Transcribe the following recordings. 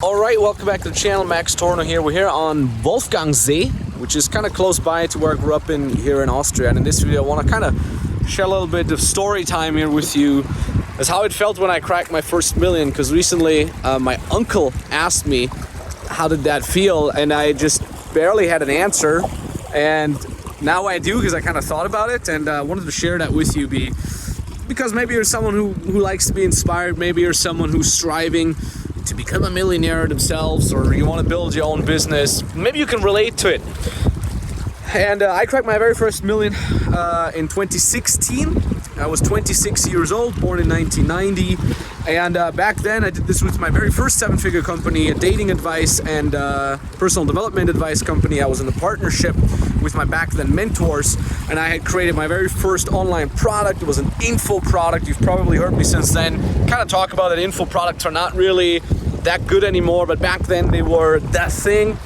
Alright, welcome back to the channel. Max Tornow here. We're here on Wolfgangsee, which is kind of close by to where I grew up here in Austria. And in this video I want to kind of share a little bit of story time here with you as how it felt when I cracked my first million, because recently my uncle asked me how did that feel, and I just barely had an answer, and now I do because I kind of thought about it, and I wanted to share that with you because maybe you're someone who likes to be inspired, maybe you're someone who's striving to become a millionaire themselves, or you want to build your own business. Maybe you can relate to it. And I cracked my very first million in 2016. I was 26 years old, born in 1990. And back then I did this with my very first seven-figure company, a dating advice and personal development advice company. I was in a partnership with my back then mentors, and I had created my very first online product. It was an info product. You've probably heard me since then kind of talk about that info products are not really that good anymore, but back then they were that thing.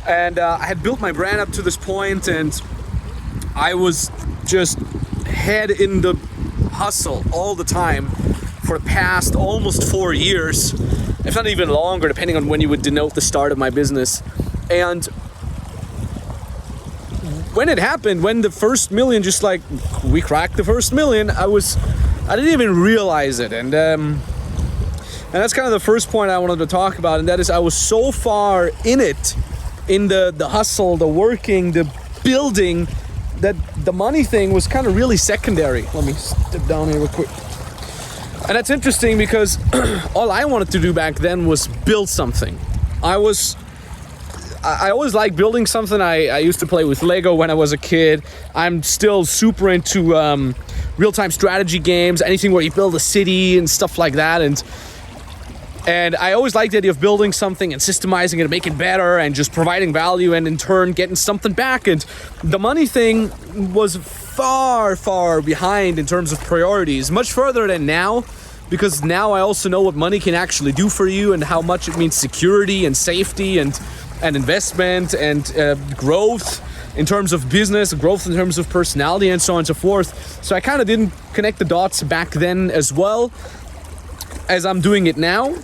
And I had built my brand up to this point, and I was just head in the hustle all the time for the past almost 4 years, if not even longer, depending on when you would denote the start of my business. And when it happened, when the first million, just like we cracked the first million, I didn't even realize it. And that's kind of the first point I wanted to talk about, and that is I was so far in it, in the hustle, the working, the building, that the money thing was kind of really secondary. Let me step down here real quick. And that's interesting because all I wanted to do back then was build something. I always liked building something. I used to play with Lego when I was a kid. I'm still super into real-time strategy games, anything where you build a city and stuff like that. And I always liked the idea of building something and systemizing it and making it better and just providing value and in turn getting something back. And the money thing was far, far behind in terms of priorities, much further than now, because now I also know what money can actually do for you and how much it means security and safety and investment and growth in terms of business, growth in terms of personality, and so on and so forth. So I kind of didn't connect the dots back then as well as I'm doing it now.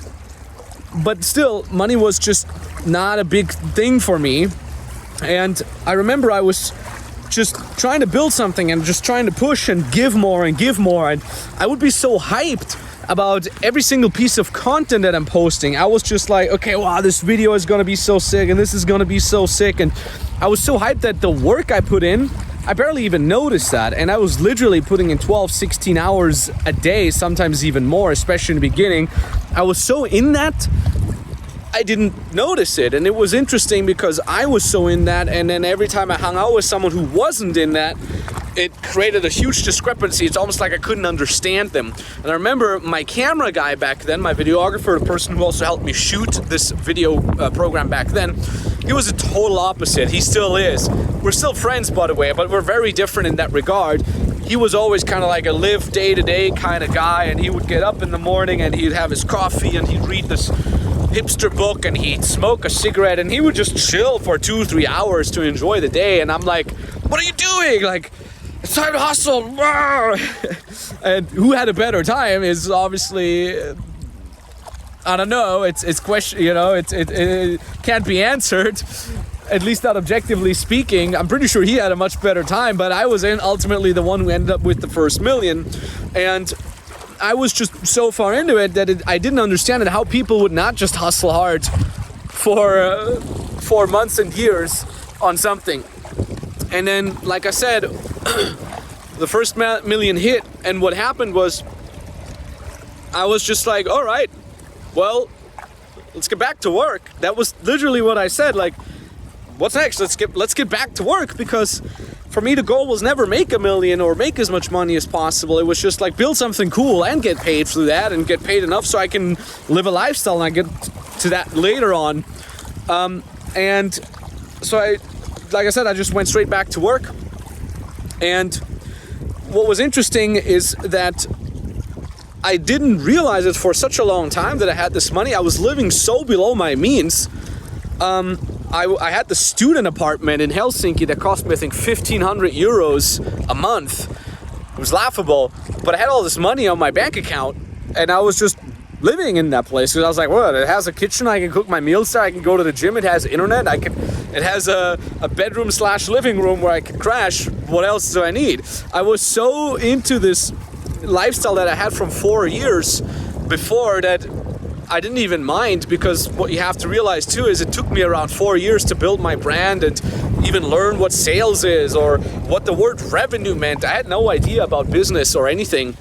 But still, money was just not a big thing for me. And I remember I was just trying to build something and just trying to push and give more and give more. And I would be so hyped about every single piece of content that I'm posting. I was just like, okay, wow, this video is gonna be so sick and this is gonna be so sick. And I was so hyped that the work I put in, I barely even noticed that. And I was literally putting in 12, 16 hours a day, sometimes even more, especially in the beginning. I was so in that, I didn't notice it. And it was interesting because I was so in that, and then every time I hung out with someone who wasn't in that, it created a huge discrepancy. It's almost like I couldn't understand them. And I remember my camera guy back then, my videographer, the person who also helped me shoot this video program back then, he was a total opposite. He still is. We're still friends, by the way, but we're very different in that regard. He was always kind of like a live day-to-day kind of guy, and he would get up in the morning and he'd have his coffee and he'd read this hipster book and he'd smoke a cigarette and he would just chill for 2-3 hours to enjoy the day. And I'm like, what are you doing? Like, it's time to hustle. And who had a better time is obviously, I don't know, it's question, you know, it can't be answered, at least not objectively speaking. I'm pretty sure he had a much better time, but I was ultimately the one who ended up with the first million. And I was just so far into it that I didn't understand it, how people would not just hustle hard for months and years on something. And then, like I said, the first million hit, and what happened was I was just like, all right, well, let's get back to work. That was literally what I said. Like, what's next? Let's get back to work, because for me the goal was never make a million or make as much money as possible. It was just like build something cool and get paid through that, and get paid enough so I can live a lifestyle, and I get to that later on. And so like I said, I just went straight back to work. And what was interesting is that I didn't realize it for such a long time that I had this money. I was living so below my means. I had the student apartment in Helsinki that cost me, I think, 1,500 euros a month. It was laughable, but I had all this money on my bank account, and I was just living in that place, because I was like, well, it has a kitchen, I can cook my meals there, I can go to the gym, it has internet, it has a bedroom / living room where I can crash. What else do I need? I was so into this lifestyle that I had from 4 years before that I didn't even mind, because what you have to realize too is it took me around 4 years to build my brand and even learn what sales is or what the word revenue meant. I had no idea about business or anything,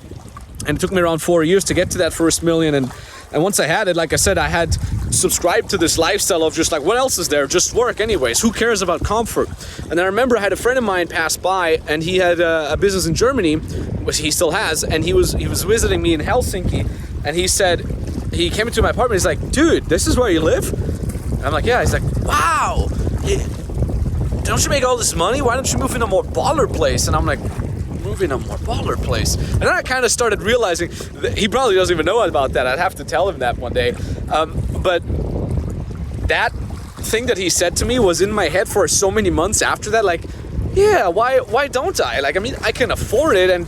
and it took me around 4 years to get to that first million. And once I had it, like I said, I had subscribed to this lifestyle of just like, what else is there? Just work anyways. Who cares about comfort? And I remember I had a friend of mine pass by, and he had a business in Germany, which he still has, and he was visiting me in Helsinki, and he said, he came into my apartment, he's like, dude, this is where you live? And I'm like, yeah. He's like, wow, don't you make all this money? Why don't you move in a more baller place? And I'm like, move in a more baller place? And then I kind of started realizing that he probably doesn't even know about that. I'd have to tell him that one day. But that thing that he said to me was in my head for so many months after that. Like, yeah, why don't I? Like, I mean, I can afford it. And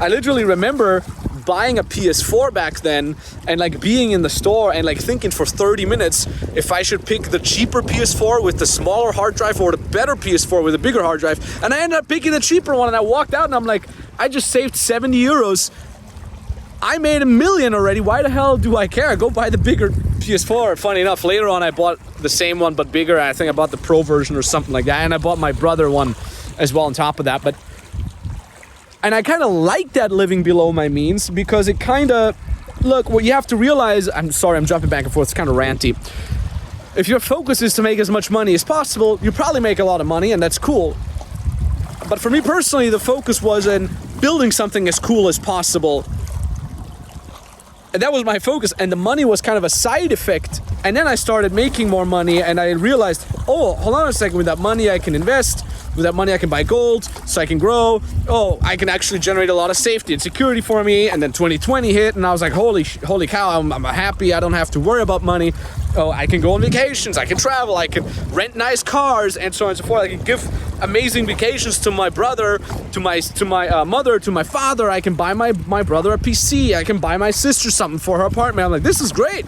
I literally remember buying a PS4 back then and like being in the store and like thinking for 30 minutes if I should pick the cheaper PS4 with the smaller hard drive or the better PS4 with a bigger hard drive. And I ended up picking the cheaper one, and I walked out and I'm like, I just saved 70 euros. I made $1 million already. Why the hell do I care? Go buy the bigger PS4. Funny enough, later on I bought the same one but bigger. I think I bought the Pro version or something like that, and I bought my brother one as well on top of that. And I kind of like that living below my means, because it kind of, look, what you have to realize, I'm sorry, I'm jumping back and forth, it's kind of ranty. If your focus is to make as much money as possible, you probably make a lot of money, and that's cool. But for me personally, the focus was in building something as cool as possible. And that was my focus, and the money was kind of a side effect. And then I started making more money, and I realized, oh, hold on a second, with that money I can invest. With that money I can buy gold so I can grow. Oh, I can actually generate a lot of safety and security for me. And then 2020 hit, and I was like, holy cow, I'm happy. I don't have to worry about money. Oh, I can go on vacations, I can travel, I can rent nice cars, and so on and so forth. I can give amazing vacations to my brother, to my mother, to my father. I can buy my brother a PC. I can buy my sister something for her apartment. I'm like, this is great.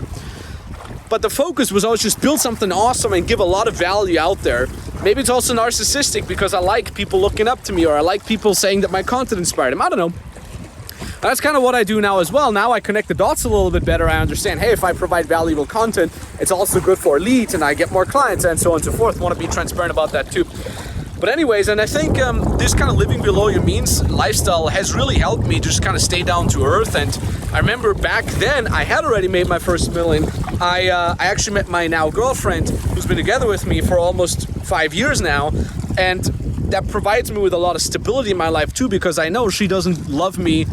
But the focus was always just build something awesome and give a lot of value out there. Maybe it's also narcissistic because I like people looking up to me, or I like people saying that my content inspired them. I don't know. That's kind of what I do now as well. Now I connect the dots a little bit better. I understand, hey, if I provide valuable content, it's also good for leads and I get more clients and so on and so forth. I want to be transparent about that too. But anyways, and I think this kind of living below your means lifestyle has really helped me just kind of stay down to earth. And I remember back then I had already made my first million. I actually met my now girlfriend, who's been together with me for almost 5 years now. And that provides me with a lot of stability in my life too, because I know she doesn't love me.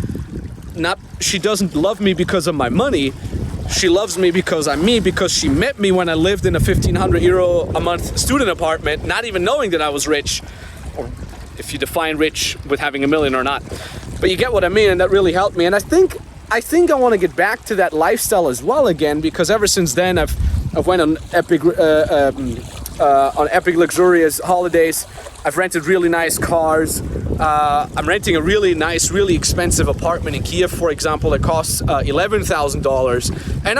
She doesn't love me because of my money. She loves me because I'm me, because she met me when I lived in a 1,500 euro a month student apartment, not even knowing that I was rich, or if you define rich with having $1 million or not. But you get what I mean, and that really helped me. And I think I want to get back to that lifestyle as well again, because ever since then I've went on epic luxurious holidays. I've rented really nice cars. I'm renting a really nice, really expensive apartment in Kiev, for example, that costs $11,000. And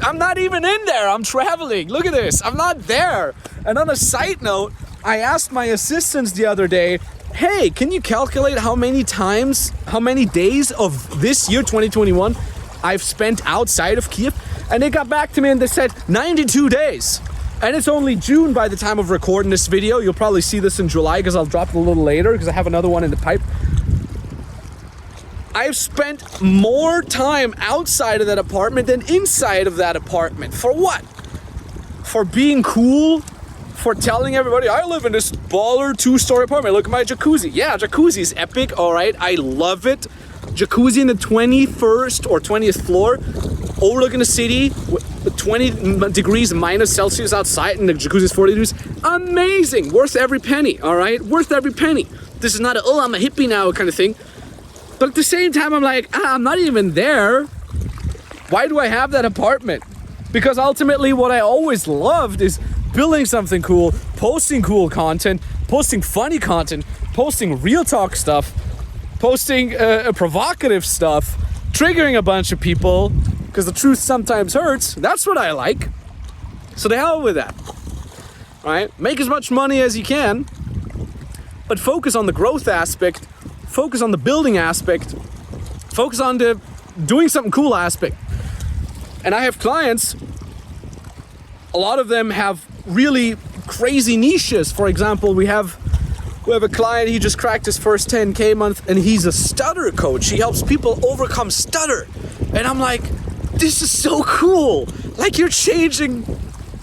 I'm not even in there. I'm traveling. Look at this. I'm not there. And on a side note, I asked my assistants the other day, hey, can you calculate how many days of this year, 2021, I've spent outside of Kiev? And they got back to me and they said 92 days. And it's only June by the time of recording this video. You'll probably see this in July because I'll drop it a little later because I have another one in the pipe. I've spent more time outside of that apartment than inside of that apartment. For what? For being cool? For telling everybody, I live in this baller 2-story apartment. Look at my jacuzzi. Yeah, jacuzzi is epic, all right. I love it. Jacuzzi in the 21st or 20th floor, overlooking the city, 20 degrees minus Celsius outside, and the jacuzzi is 40 degrees. Amazing. Worth every penny, all right? Worth every penny. This is not a, oh, I'm a hippie now kind of thing. But at the same time, I'm like, I'm not even there. Why do I have that apartment? Because ultimately what I always loved is building something cool, posting cool content, posting funny content, posting real talk stuff, posting provocative stuff, triggering a bunch of people, because the truth sometimes hurts. That's what I like. So the hell with that, right? Make as much money as you can, but focus on the growth aspect, focus on the building aspect, focus on the doing something cool aspect. And I have clients, a lot of them have really crazy niches. For example, we have a client, he just cracked his first 10K month, and he's a stutter coach. He helps people overcome stutter. And I'm like, this is so cool. Like, you're changing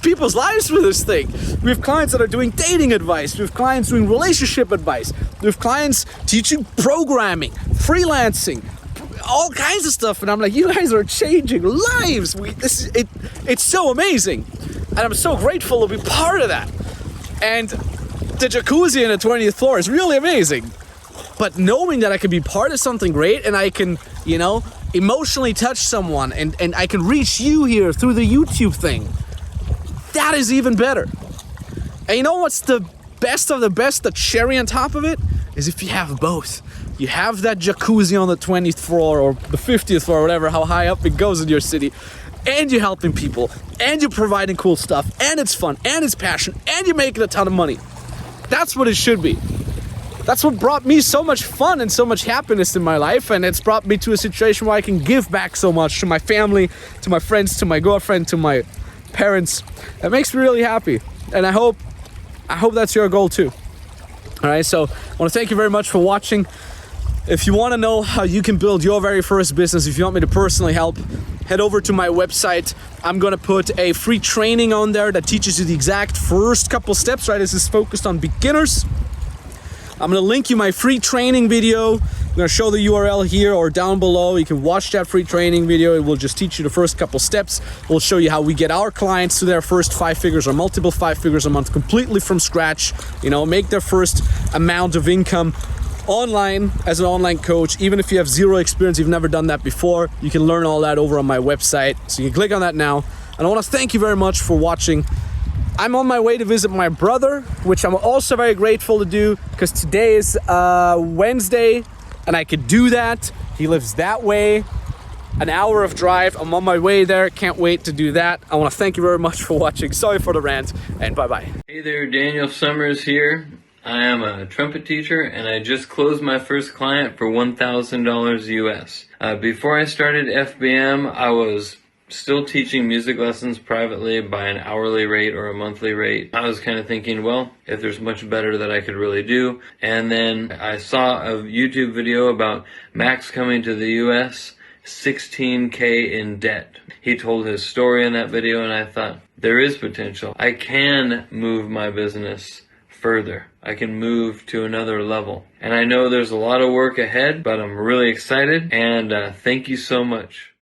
people's lives with this thing. We have clients that are doing dating advice. We have clients doing relationship advice. We have clients teaching programming, freelancing, all kinds of stuff. And I'm like, you guys are changing lives. It's so amazing. And I'm so grateful to be part of that. And the jacuzzi on the 20th floor is really amazing. But knowing that I can be part of something great, and I can, emotionally touch someone, and I can reach you here through the YouTube thing, that is even better. And you know what's the best of the best, the cherry on top of it, is if you have both. You have that jacuzzi on the 20th floor or the 50th floor, whatever, how high up it goes in your city, and you're helping people, and you're providing cool stuff, and it's fun, and it's passion, and you're making a ton of money. That's what it should be. That's what brought me so much fun and so much happiness in my life, and it's brought me to a situation where I can give back so much to my family, to my friends, to my girlfriend, to my parents. That makes me really happy, and I hope that's your goal too. All right, so I want to thank you very much for watching. If you want to know how you can build your very first business, if you want me to personally help, head over to my website. I'm going to put a free training on there that teaches you the exact first couple steps, right? This is focused on beginners. I'm going to link you my free training video. I'm going to show the URL here or down below. You can watch that free training video. It will just teach you the first couple steps. We'll show you how we get our clients to their first 5 figures or multiple 5 figures a month completely from scratch. Make their first amount of income online as an online coach. Even if you have zero experience, you've never done that before, you can learn all that over on my website. So you can click on that now. And I want to thank you very much for watching. I'm on my way to visit my brother, which I'm also very grateful to do, because today is Wednesday and I could do that. He lives that way, an hour of drive. I'm on my way there. Can't wait to do that. I want to thank you very much for watching. Sorry for the rant, and bye-bye. Hey there, Daniel Summers here. I am a trumpet teacher, and I just closed my first client for $1,000 US. Before I started FBM, I was still teaching music lessons privately by an hourly rate or a monthly rate. I was kind of thinking, well, if there's much better that I could really do. And then I saw a YouTube video about Max coming to the US, 16K in debt. He told his story in that video, and I thought, there is potential. I can move my business further. I can move to another level. And I know there's a lot of work ahead, but I'm really excited, and thank you so much.